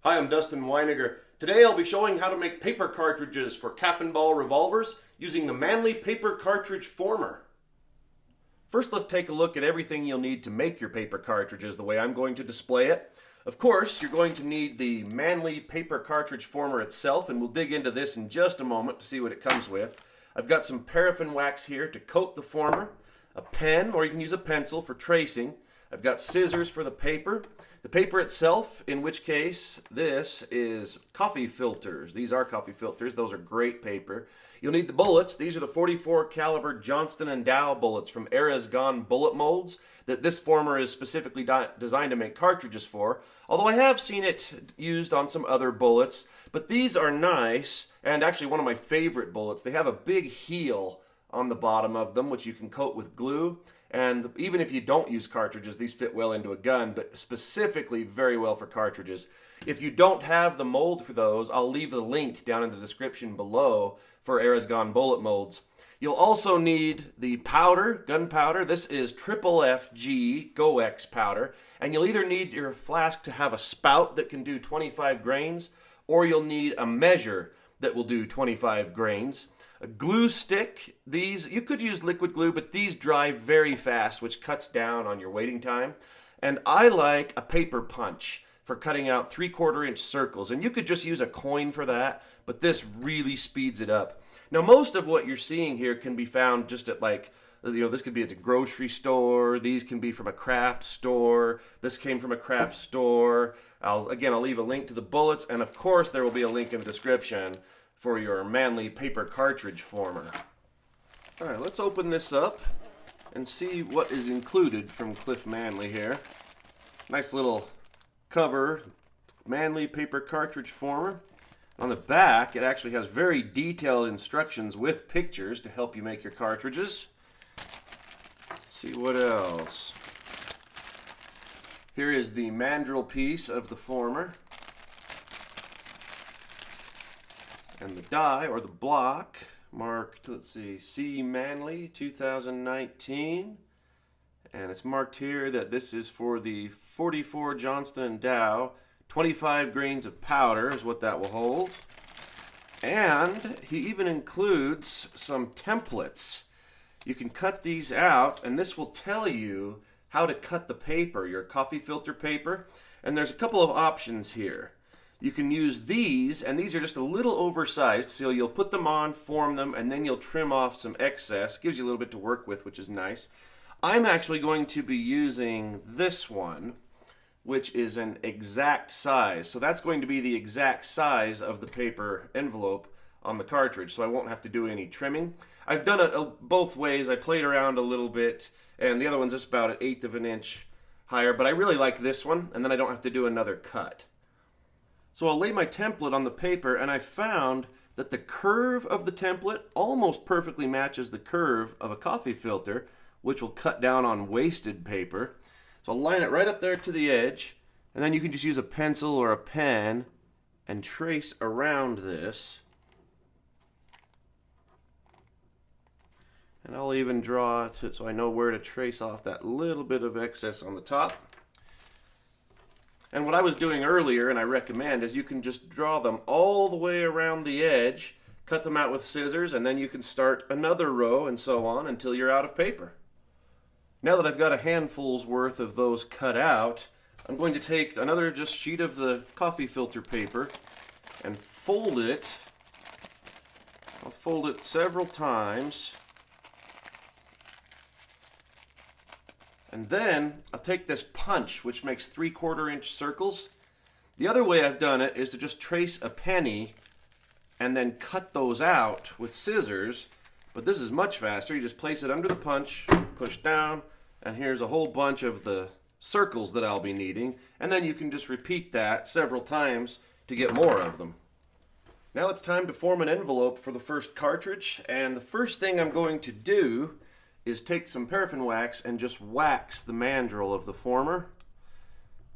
Hi, I'm Dustin Weiniger. Today I'll be showing how to make paper cartridges for cap and ball revolvers using the Manley paper cartridge former. First, let's take a look at everything you'll need to make your paper cartridges the way I'm going to display it. Of course, you're going to need the Manley paper cartridge former itself, and we'll dig into this in just a moment to see what it comes with. I've got some paraffin wax here to coat the former, a pen, or you can use a pencil for tracing. I've got scissors for the paper itself, in which case this is coffee filters. These are coffee filters. Those are great paper. You'll need the bullets. These are the 44 caliber Johnston & Dow bullets from Eras Gone bullet molds that this former is specifically designed to make cartridges for, although I have seen it used on some other bullets. But these are nice, and actually one of my favorite bullets. They have a big heel on the bottom of them, which you can coat with glue. And even if you don't use cartridges, these fit well into a gun, but specifically very well for cartridges. If you don't have the mold for those, I'll leave the link down in the description below for Eras Gone bullet molds. You'll also need the powder, gunpowder. This is FFG GoX powder. And you'll either need your flask to have a spout that can do 25 grains, or you'll need a measure that will do 25 grains. A glue stick, these, you could use liquid glue, but these dry very fast, which cuts down on your waiting time. And I like a paper punch for cutting out 3/4 inch circles. And you could just use a coin for that, but this really speeds it up. Now, most of what you're seeing here can be found just at this could be at the grocery store. These can be from a craft store. This came from a craft store. I'll leave a link to the bullets. And of course, there will be a link in the description for your Manley paper cartridge former. All right, let's open this up and see what is included from Cliff Manley here. Nice little cover, Manley paper cartridge former. On the back, it actually has very detailed instructions with pictures to help you make your cartridges. Let's see what else. Here is the mandrel piece of the former. And the die, or the block, marked, let's see, C. Manley 2019. And it's marked here that this is for the 44 Johnston & Dow. 25 grains of powder is what that will hold. And he even includes some templates. You can cut these out, and this will tell you how to cut the paper, your coffee filter paper. And there's a couple of options here. You can use these, and these are just a little oversized, so you'll put them on, form them, and then you'll trim off some excess. Gives you a little bit to work with, which is nice. I'm actually going to be using this one, which is an exact size. So that's going to be the exact size of the paper envelope on the cartridge, so I won't have to do any trimming. I've done it both ways. I played around a little bit, and the other one's just about 1/8 of an inch higher, but I really like this one, and then I don't have to do another cut. So I'll lay my template on the paper, and I found that the curve of the template almost perfectly matches the curve of a coffee filter, which will cut down on wasted paper. So I'll line it right up there to the edge, and then you can just use a pencil or a pen and trace around this. And I'll even draw it so I know where to trace off that little bit of excess on the top. And what I was doing earlier, and I recommend, is you can just draw them all the way around the edge, cut them out with scissors, and then you can start another row and so on until you're out of paper. Now that I've got a handful's worth of those cut out, I'm going to take another just sheet of the coffee filter paper and fold it. I'll fold it several times. And then I'll take this punch, which makes 3/4 inch circles. The other way I've done it is to just trace a penny and then cut those out with scissors. But this is much faster. You just place it under the punch, push down, and here's a whole bunch of the circles that I'll be needing. And then you can just repeat that several times to get more of them. Now it's time to form an envelope for the first cartridge. And the first thing I'm going to do is take some paraffin wax and just wax the mandrel of the former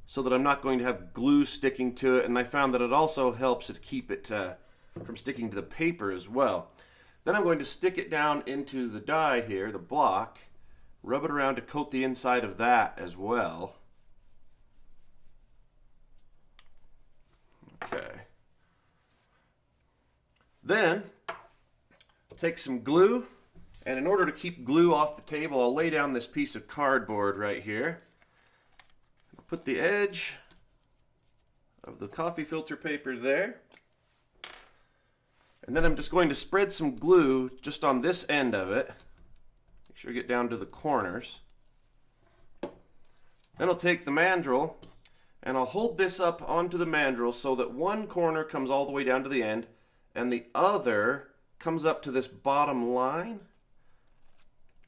so that I'm not going to have glue sticking to it, and I found that it also helps it keep it from sticking to the paper as well. Then I'm going to stick it down into the die here, the block, rub it around to coat the inside of that as well. Then I'll take some glue, and in order to keep glue off the table, I'll lay down this piece of cardboard right here. I'll put the edge of the coffee filter paper there. And then I'm just going to spread some glue just on this end of it. Make sure you get down to the corners. Then I'll take the mandrel and I'll hold this up onto the mandrel so that one corner comes all the way down to the end and the other comes up to this bottom line.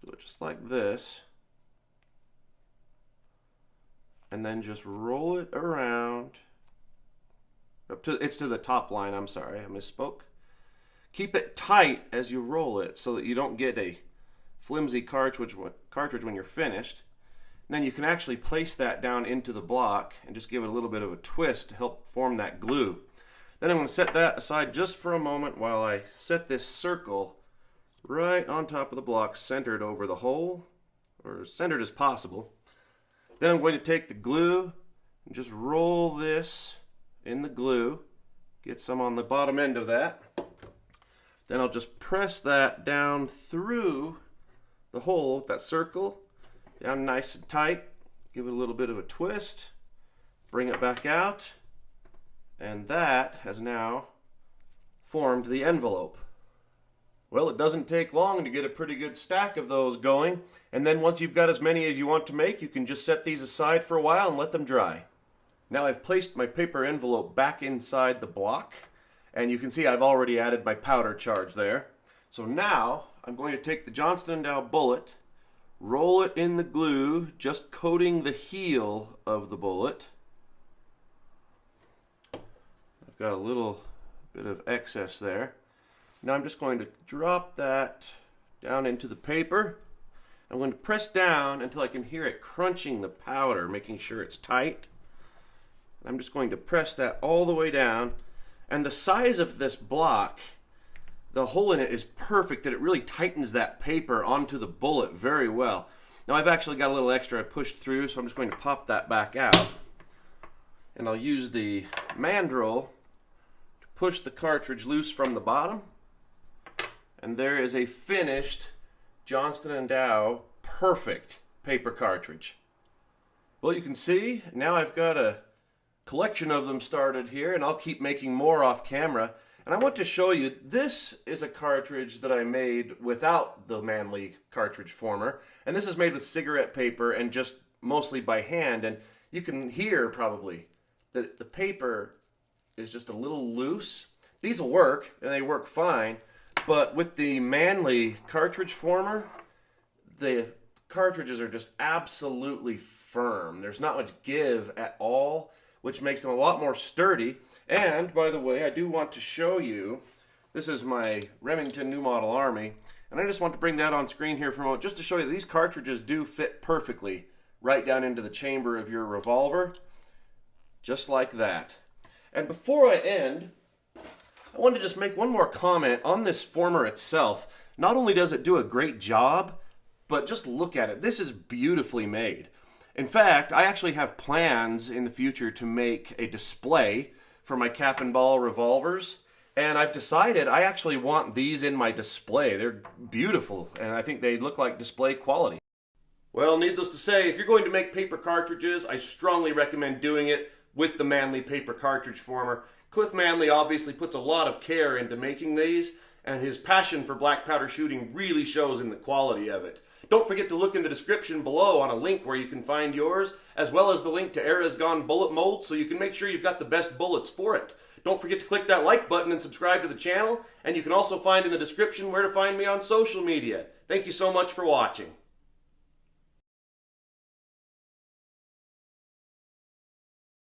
Do it just like this. And then just roll it around. It's to the top line, I'm sorry, I misspoke. Keep it tight as you roll it so that you don't get a flimsy cartridge when you're finished. And then you can actually place that down into the block and just give it a little bit of a twist to help form that glue. Then I'm going to set that aside just for a moment while I set this circle right on top of the block, centered over the hole, or as centered as possible. Then I'm going to take the glue and just roll this in the glue, get some on the bottom end of that. Then I'll just press that down through the hole, that circle, down nice and tight, give it a little bit of a twist, bring it back out, and that has now formed the envelope. Well, it doesn't take long to get a pretty good stack of those going, and then once you've got as many as you want to make, you can just set these aside for a while and let them dry. Now I've placed my paper envelope back inside the block, and you can see I've already added my powder charge there. So now I'm going to take the Johnston & Dow bullet, roll it in the glue, just coating the heel of the bullet. I've got a little bit of excess there. Now I'm just going to drop that down into the paper. I'm going to press down until I can hear it crunching the powder, making sure it's tight. I'm just going to press that all the way down. And the size of this block, the hole in it is perfect, that it really tightens that paper onto the bullet very well. Now I've actually got a little extra I pushed through, so I'm just going to pop that back out. And I'll use the mandrel to push the cartridge loose from the bottom. And there is a finished Johnston & Dow perfect paper cartridge. Well, you can see now I've got a collection of them started here, and I'll keep making more off camera. And I want to show you, this is a cartridge that I made without the Manley cartridge former, and this is made with cigarette paper and just mostly by hand. And you can hear probably that the paper is just a little loose. These will work, and they work fine, but with the Manley cartridge former, the cartridges are just absolutely firm. There's not much give at all, which makes them a lot more sturdy. And by the way, I do want to show you, this is my Remington New Model Army, and I just want to bring that on screen here for a moment just to show you these cartridges do fit perfectly right down into the chamber of your revolver, just like that. And before I end, I want to just make one more comment on this former itself. Not only does it do a great job, but just look at it. This is beautifully made. In fact, I actually have plans in the future to make a display for my cap and ball revolvers, and I've decided I actually want these in my display. They're beautiful, and I think they look like display quality. Well, needless to say, if you're going to make paper cartridges, I strongly recommend doing it with the Manley paper cartridge former. Cliff Manley obviously puts a lot of care into making these, and his passion for black powder shooting really shows in the quality of it. Don't forget to look in the description below on a link where you can find yours, as well as the link to Era's Gone bullet mold, so you can make sure you've got the best bullets for it. Don't forget to click that like button and subscribe to the channel, and you can also find in the description where to find me on social media. Thank you so much for watching.